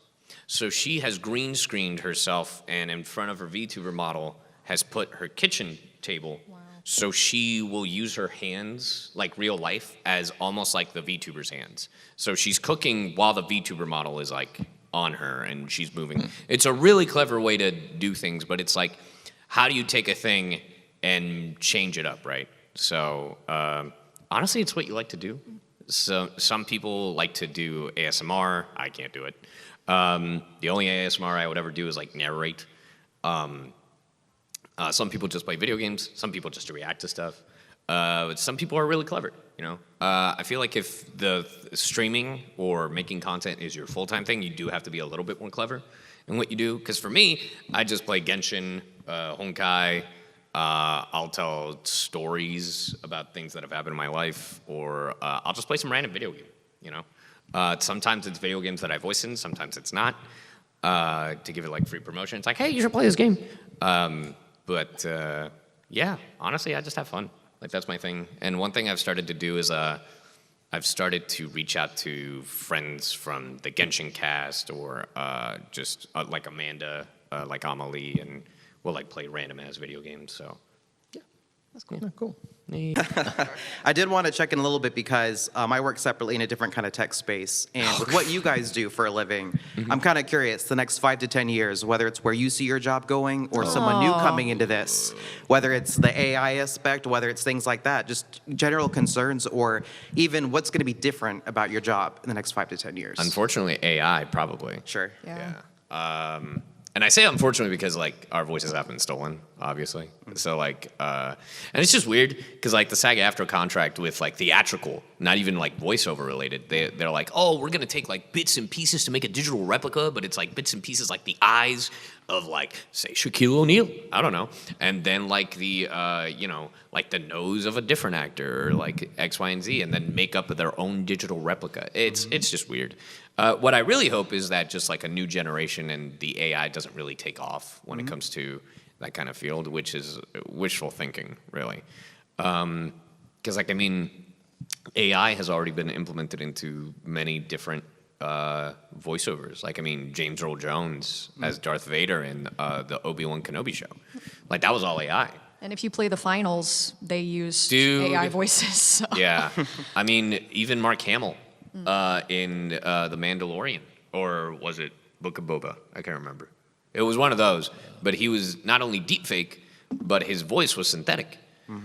[SPEAKER 2] So she has green screened herself, and in front of her VTuber model has put her kitchen table. Wow. So she will use her hands, like real life, as almost like the VTuber's hands. So she's cooking while the VTuber model is like on her and she's moving. It's a really clever way to do things, but it's like, how do you take a thing and change it up, right? So honestly, it's what you like to do. So some people like to do ASMR. I can't do it. The only ASMR I would ever do is like narrate. Some people just play video games. Some people just react to stuff. Some people are really clever, you know? I feel like if the streaming or making content is your full-time thing, you do have to be a little bit more clever in what you do. Because for me, I just play Genshin, Honkai. I'll tell stories about things that have happened in my life, or I'll just play some random video game, you know? Sometimes it's video games that I voice in, sometimes it's not, to give it like free promotion. It's like, hey, you should play this game. But yeah, honestly, I just have fun. Like, that's my thing. And one thing I've started to do is I've started to reach out to friends from the Genshin cast, or just like Amanda, like Amelie, and we'll like play random ass video games. So yeah, that's cool. Yeah, cool.
[SPEAKER 8] I did want to check in a little bit because I work separately in a different kind of tech space. And with what you guys do for a living, I'm kind of curious, the next 5 to 10 years, whether it's where you see your job going or someone new coming into this, whether it's the AI aspect, whether it's things like that, just general concerns, or even what's going to be different about your job in the next 5 to 10 years.
[SPEAKER 2] Unfortunately, AI probably.
[SPEAKER 8] Sure.
[SPEAKER 3] Yeah.
[SPEAKER 2] And I say unfortunately because like our voices have been stolen, obviously. So like, and it's just weird because like the SAG-AFTRA contract with like theatrical, not even like voiceover related, they're like, oh, we're gonna take like bits and pieces to make a digital replica, but it's like bits and pieces like the eyes of like say Shaquille O'Neal, I don't know, and then like the you know, like the nose of a different actor or like X, Y, and Z, and then make up their own digital replica. It's just weird. What I really hope is that just like a new generation and the AI doesn't really take off when it comes to that kind of field, which is wishful thinking, really. Because like, I mean, AI has already been implemented into many different voiceovers. Like, I mean, James Earl Jones as Darth Vader in the Obi-Wan Kenobi show. Like, that was all AI.
[SPEAKER 3] And if you play the finals, they use
[SPEAKER 2] Dude.
[SPEAKER 3] AI voices. So.
[SPEAKER 2] Yeah. I mean, even Mark Hamill in The Mandalorian. Or was it Book of Boba? I can't remember. It was one of those. But he was not only deepfake, but his voice was synthetic.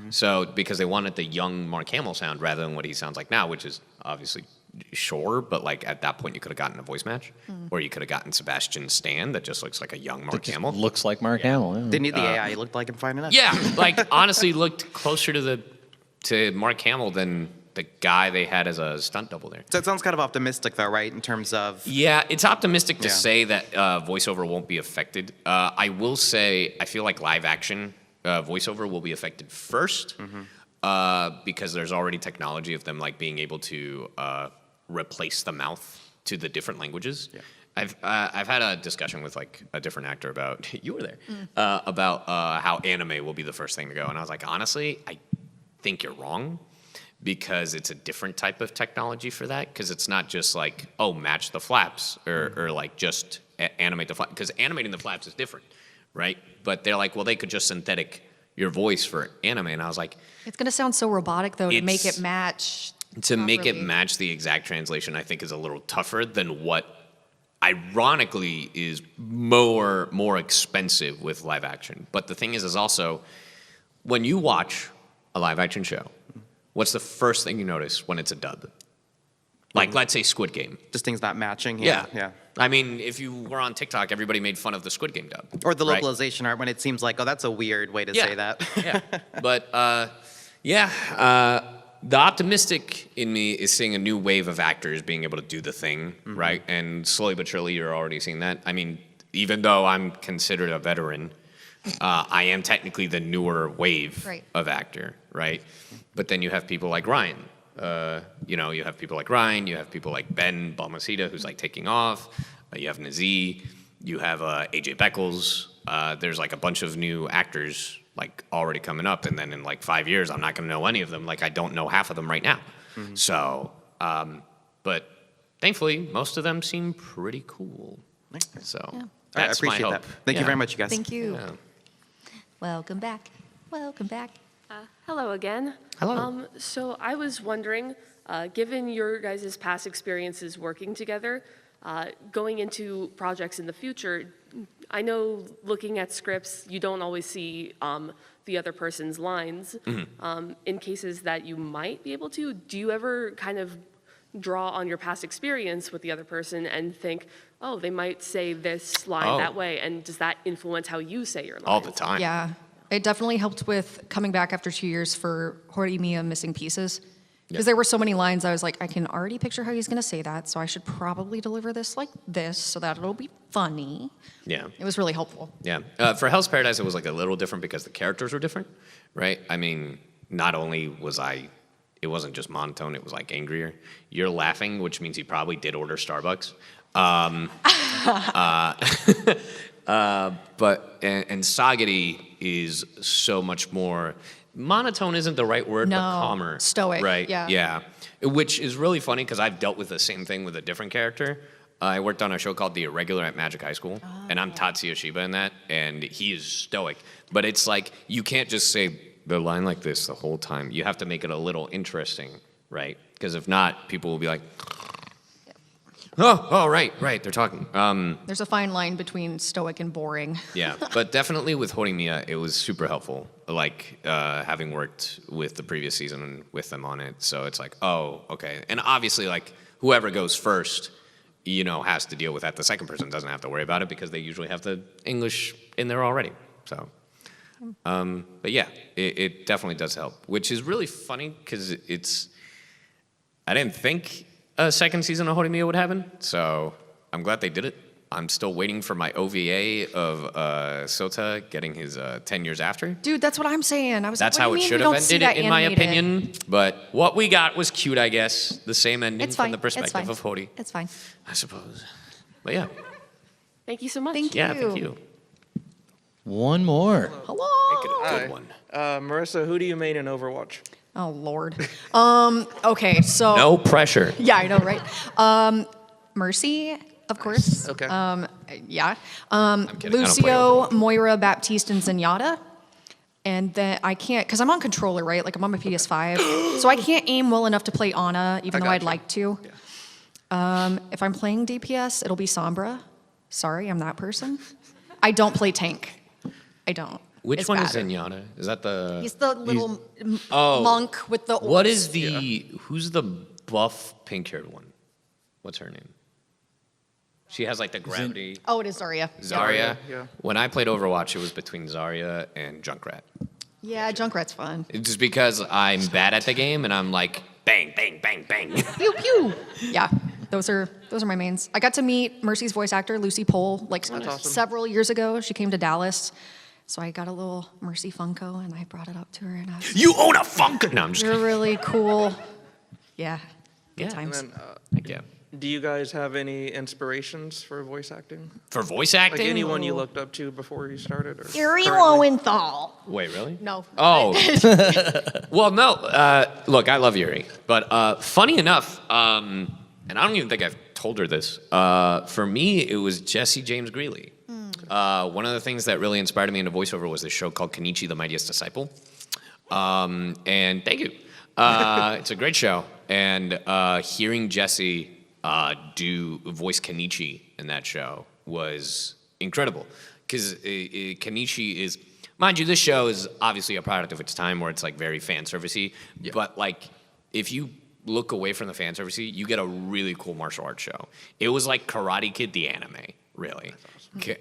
[SPEAKER 2] So, because they wanted the young Mark Hamill sound rather than what he sounds like now, which is obviously sure, but like at that point you could have gotten a voice match. Or you could have gotten Sebastian Stan that just looks like a young Mark Hamill.
[SPEAKER 1] Looks like Mark Hamill. Yeah.
[SPEAKER 8] Didn't need the AI. He looked like him fine enough.
[SPEAKER 2] Yeah, like honestly looked closer to Mark Hamill than the guy they had as a stunt double there.
[SPEAKER 8] So it sounds kind of optimistic, though, right? In terms of...
[SPEAKER 2] Yeah, it's optimistic to
[SPEAKER 8] Yeah.
[SPEAKER 2] say that voiceover won't be affected. I will say I feel like live action voiceover will be affected first because there's already technology of them like being able to replace the mouth to the different languages.
[SPEAKER 8] Yeah.
[SPEAKER 2] I've had a discussion with like a different actor about you were there about how anime will be the first thing to go, and I was like, honestly, I think you're wrong. Because it's a different type of technology for that. Because it's not just like, oh, match the flaps or like just animate the flaps. Because animating the flaps is different, right? But they're like, well, they could just synthetic your voice for anime. And I was like,
[SPEAKER 3] It's going to sound so robotic, though, to make
[SPEAKER 2] It's-
[SPEAKER 3] it match.
[SPEAKER 2] to make it
[SPEAKER 3] properly.
[SPEAKER 2] match the exact translation, I think is a little tougher than what ironically is more expensive with live action. But the thing is also, when you watch a live action show, what's the first thing you notice when it's a dub? Like, let's say Squid Game.
[SPEAKER 8] Just things not matching.
[SPEAKER 2] Yeah.
[SPEAKER 8] Yeah.
[SPEAKER 2] I mean, if you were on TikTok, everybody made fun of the Squid Game dub.
[SPEAKER 8] Or the
[SPEAKER 2] right?
[SPEAKER 8] localization art when it seems like, oh, that's a weird way to
[SPEAKER 2] Yeah.
[SPEAKER 8] say that.
[SPEAKER 2] Yeah. But, the optimistic in me is seeing a new wave of actors being able to do the thing, right? And slowly but surely, you're already seeing that. I mean, even though I'm considered a veteran, I am technically the newer wave
[SPEAKER 3] Right.
[SPEAKER 2] of actor, right? But then you have people like Ryan. You have people like Ryan. You have people like Ben Balmaceda, who's like taking off. You have Nazi. You have AJ Beckles. There's like a bunch of new actors like already coming up, and then in like 5 years, I'm not going to know any of them. Like I don't know half of them right now. So, but thankfully, most of them seem pretty cool. So
[SPEAKER 8] I
[SPEAKER 2] that's my
[SPEAKER 8] appreciate
[SPEAKER 2] hope.
[SPEAKER 8] that. Thank you very much, you guys.
[SPEAKER 3] Thank you.
[SPEAKER 2] Yeah.
[SPEAKER 3] Welcome back. Welcome back.
[SPEAKER 5] Hello again.
[SPEAKER 2] Hello.
[SPEAKER 5] So I was wondering, given your guys' past experiences working together, going into projects in the future, I know looking at scripts, you don't always see the other person's lines. In cases that you might be able to, do you ever kind of draw on your past experience with the other person and think, oh, they might say this line that way, and does that influence how you say your lines?
[SPEAKER 2] All the time.
[SPEAKER 3] Yeah, it definitely helped with coming back after 2 years for Hori Missing Pieces. Because there were so many lines, I was like, I can already picture how he's going to say that, so I should probably deliver this like this so that it'll be funny.
[SPEAKER 2] Yeah.
[SPEAKER 3] It was really helpful.
[SPEAKER 2] Yeah. For Hell's Paradise, it was like a little different because the characters were different, right? I mean, not only was it wasn't just monotone, it was like angrier. You're laughing, which means you probably did order Starbucks. But Sagiri is so much more, monotone isn't the right word,
[SPEAKER 3] No,
[SPEAKER 2] but calmer.
[SPEAKER 3] stoic,
[SPEAKER 2] Right,
[SPEAKER 3] yeah.
[SPEAKER 2] yeah. Which is really funny because I've dealt with the same thing with a different character. I worked on a show called The Irregular at Magic High School, and I'm Tatsuya Shiba in that, and he is stoic. But it's like, you can't just say the line like this the whole time. You have to make it a little interesting, right? Because if not, people will be like, oh, right, they're talking.
[SPEAKER 3] There's a fine line between stoic and boring.
[SPEAKER 2] Yeah, but definitely with Horimiya, it was super helpful. Like having worked with the previous season with them on it, so it's like, oh, okay. And obviously, like whoever goes first, has to deal with that. The second person doesn't have to worry about it because they usually have the English in there already. So, but yeah, it definitely does help, which is really funny because I didn't think a second season of Horimiya would happen, so I'm glad they did it. I'm still waiting for my OVA of Sota getting his 10 years after.
[SPEAKER 3] Dude, that's what I'm saying. I was
[SPEAKER 2] That's
[SPEAKER 3] like,
[SPEAKER 2] how
[SPEAKER 3] what
[SPEAKER 2] it
[SPEAKER 3] do you
[SPEAKER 2] should
[SPEAKER 3] mean we
[SPEAKER 2] have
[SPEAKER 3] don't see
[SPEAKER 2] ended,
[SPEAKER 3] that
[SPEAKER 2] in my
[SPEAKER 3] animated?
[SPEAKER 2] opinion. But what we got was cute, I guess. The same ending
[SPEAKER 3] It's
[SPEAKER 2] from
[SPEAKER 3] fine.
[SPEAKER 2] the perspective
[SPEAKER 3] it's fine.
[SPEAKER 2] of Hori,
[SPEAKER 3] It's fine.
[SPEAKER 2] I suppose. But yeah,
[SPEAKER 5] Thank you so much.
[SPEAKER 3] Thank
[SPEAKER 2] yeah,
[SPEAKER 3] you.
[SPEAKER 2] thank you.
[SPEAKER 1] One more.
[SPEAKER 3] Hello.
[SPEAKER 2] Make it a good one.
[SPEAKER 9] Marissa, who do you main in Overwatch?
[SPEAKER 3] Oh, Lord. Okay, so.
[SPEAKER 2] No pressure.
[SPEAKER 3] Yeah, I know, right? Mercy, of course.
[SPEAKER 9] Okay.
[SPEAKER 3] Yeah.
[SPEAKER 2] kidding. I don't play
[SPEAKER 3] Lucio, Moira, Baptiste, and Zenyatta. And then I can't, because I'm on controller, right? Like I'm on my PS5. So I can't aim well enough to play Ana, even though I'd
[SPEAKER 9] gotcha.
[SPEAKER 3] like to. If I'm playing DPS, it'll be Sombra. Sorry, I'm that person. I don't play tank. I don't.
[SPEAKER 2] Which
[SPEAKER 3] It's
[SPEAKER 2] one
[SPEAKER 3] bad.
[SPEAKER 2] is Zenyatta? Is that the?
[SPEAKER 3] He's the little
[SPEAKER 2] Oh.
[SPEAKER 3] monk with the
[SPEAKER 2] What
[SPEAKER 3] orbs.
[SPEAKER 2] is the? Who's the buff pink-haired one? What's her name? She has like the gravity.
[SPEAKER 3] Oh, it is Zarya.
[SPEAKER 2] Zarya.
[SPEAKER 9] Yeah.
[SPEAKER 2] When I played Overwatch, it was between Zarya and Junkrat.
[SPEAKER 3] Yeah, Junkrat's fun.
[SPEAKER 2] It's just because I'm bad at the game and I'm like bang, bang, bang, bang.
[SPEAKER 3] Pew pew. Yeah, those are my mains. I got to meet Mercy's voice actor Lucy Pohl like
[SPEAKER 9] awesome.
[SPEAKER 3] several years ago. She came to Dallas, so I got a little Mercy Funko and I brought it up to her and I was
[SPEAKER 2] You own a Funko. No, I'm just
[SPEAKER 3] you're
[SPEAKER 2] kidding.
[SPEAKER 3] really cool. Yeah, good
[SPEAKER 2] Yeah.
[SPEAKER 9] And
[SPEAKER 3] times.
[SPEAKER 9] then,
[SPEAKER 2] Heck yeah.
[SPEAKER 9] do you guys have any inspirations for voice acting?
[SPEAKER 2] For voice
[SPEAKER 9] Like
[SPEAKER 2] acting?
[SPEAKER 9] anyone you looked up to before you started? Or
[SPEAKER 3] Yuri
[SPEAKER 9] currently?
[SPEAKER 3] Lowenthal.
[SPEAKER 2] Wait, really?
[SPEAKER 3] No.
[SPEAKER 2] Oh. Well, no. Look, I love Yuri. But funny enough, and I don't even think I've told her this, for me, it was Jesse James Greeley. One of the things that really inspired me into voiceover was this show called Kenichi the Mightiest Disciple. And thank you. It's a great show. And hearing Jesse do voice Kenichi in that show was incredible. Because Kenichi is, mind you, this show is obviously a product of its time where it's like very fan servicey. But like, if you look away from the fan service, you get a really cool martial arts show. It was like Karate Kid the anime, really.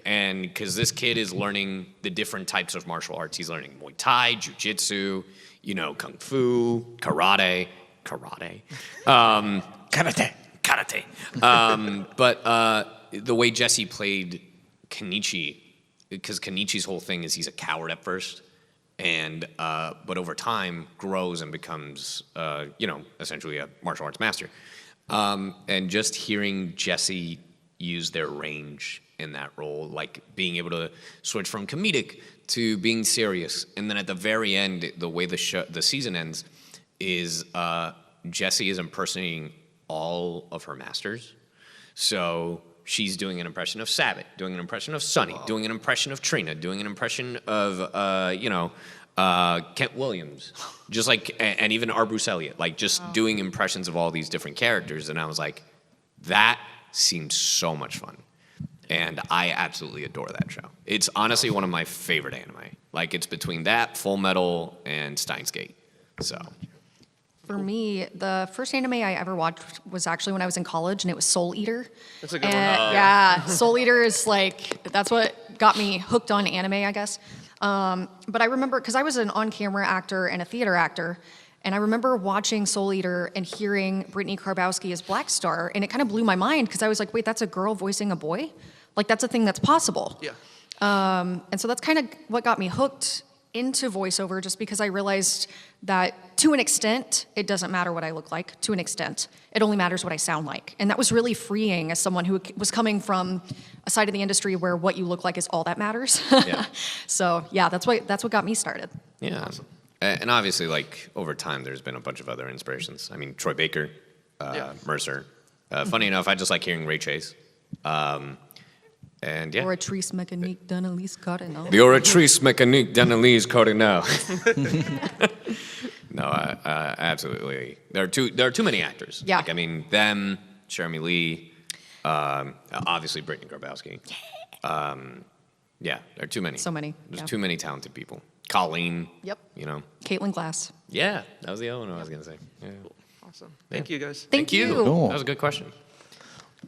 [SPEAKER 2] And because this kid is learning the different types of martial arts. He's learning Muay Thai, Jiu-Jitsu, Kung Fu, Karate. But the way Jesse played Kenichi, because Kenichi's whole thing is he's a coward at first, and but over time grows and becomes essentially a martial arts master. And just hearing Jesse use their range in that role, like being able to switch from comedic to being serious, and then at the very end, the way the season ends is Jesse is impersonating all of her masters. So she's doing an impression of Sabat, doing an impression of Sunny, doing an impression of Trina, doing an impression of Kent Williams, just like, and even R. Bruce Elliott, like just doing impressions of all these different characters. And I was like, that seems so much fun. And I absolutely adore that show. It's honestly one of my favorite anime. Like, it's between that, Full Metal, and Steins Gate. So.
[SPEAKER 3] For me, the first anime I ever watched was actually when I was in college, and it was Soul Eater.
[SPEAKER 9] That's a good one.
[SPEAKER 3] Yeah, Soul Eater is like, that's what got me hooked on anime, I guess. But I remember, because I was an on-camera actor and a theater actor, and I remember watching Soul Eater and hearing Brittany Karbowski as Black Star, and it kind of blew my mind, because I was like, wait, that's a girl voicing a boy? Like, that's a thing that's possible.
[SPEAKER 9] Yeah.
[SPEAKER 3] And so that's kind of what got me hooked into voiceover, just because I realized that to an extent, it doesn't matter what I look like. To an extent, it only matters what I sound like. And that was really freeing as someone who was coming from a side of the industry where what you look like is all that matters.
[SPEAKER 2] Yeah.
[SPEAKER 3] So yeah, that's what got me started.
[SPEAKER 2] Yeah. Awesome. And obviously, like, over time, there's been a bunch of other inspirations. I mean, Troy Baker, Mercer. Funny enough, I just like hearing Ray Chase. And yeah.
[SPEAKER 3] Oratrice mécanique d'analyse cardinal.
[SPEAKER 2] The oratrice mécanique d'analyse cardinal. No, absolutely. There are too many actors.
[SPEAKER 3] Yeah.
[SPEAKER 2] Like, I mean, them, Jeremy Lee, obviously Brittany Karbowski. Yeah, there are too many.
[SPEAKER 3] So many.
[SPEAKER 2] There's
[SPEAKER 3] Yeah.
[SPEAKER 2] too many talented people. Colleen.
[SPEAKER 3] Yep.
[SPEAKER 2] You know.
[SPEAKER 3] Caitlin Glass.
[SPEAKER 2] Yeah, that was the other one I was gonna say. Yeah.
[SPEAKER 9] Awesome. Thank you, guys.
[SPEAKER 3] Thank you.
[SPEAKER 1] Cool.
[SPEAKER 2] That was a good question.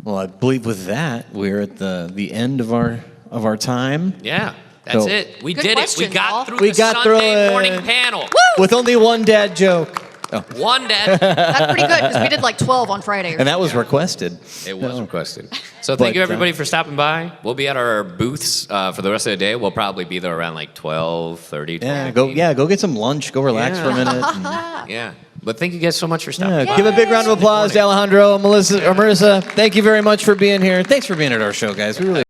[SPEAKER 1] Well, I believe with that, we're at the end of our time.
[SPEAKER 2] Yeah, that's
[SPEAKER 1] So-
[SPEAKER 2] it. We
[SPEAKER 3] Good
[SPEAKER 2] did it. We
[SPEAKER 3] questions,
[SPEAKER 2] got
[SPEAKER 3] y'all.
[SPEAKER 2] through
[SPEAKER 1] We
[SPEAKER 2] the
[SPEAKER 1] got through
[SPEAKER 2] Sunday
[SPEAKER 1] it.
[SPEAKER 2] morning panel.
[SPEAKER 1] With only one dad joke. Oh,
[SPEAKER 2] One dad.
[SPEAKER 3] That's pretty good, because we did like 12 on Friday.
[SPEAKER 1] and that was requested.
[SPEAKER 2] It was requested. So
[SPEAKER 1] But,
[SPEAKER 2] thank you everybody for stopping by. We'll be at our booths for the rest of the day. We'll probably be there around like 12:30.
[SPEAKER 1] Go get some lunch. Go relax for a minute. and-
[SPEAKER 2] Yeah. But thank you guys so much for stopping
[SPEAKER 1] Yeah,
[SPEAKER 2] by.
[SPEAKER 1] give a big round of applause to Alejandro, Melissa, or Marissa. Thank you very much for being here. Thanks for being at our show, guys. We really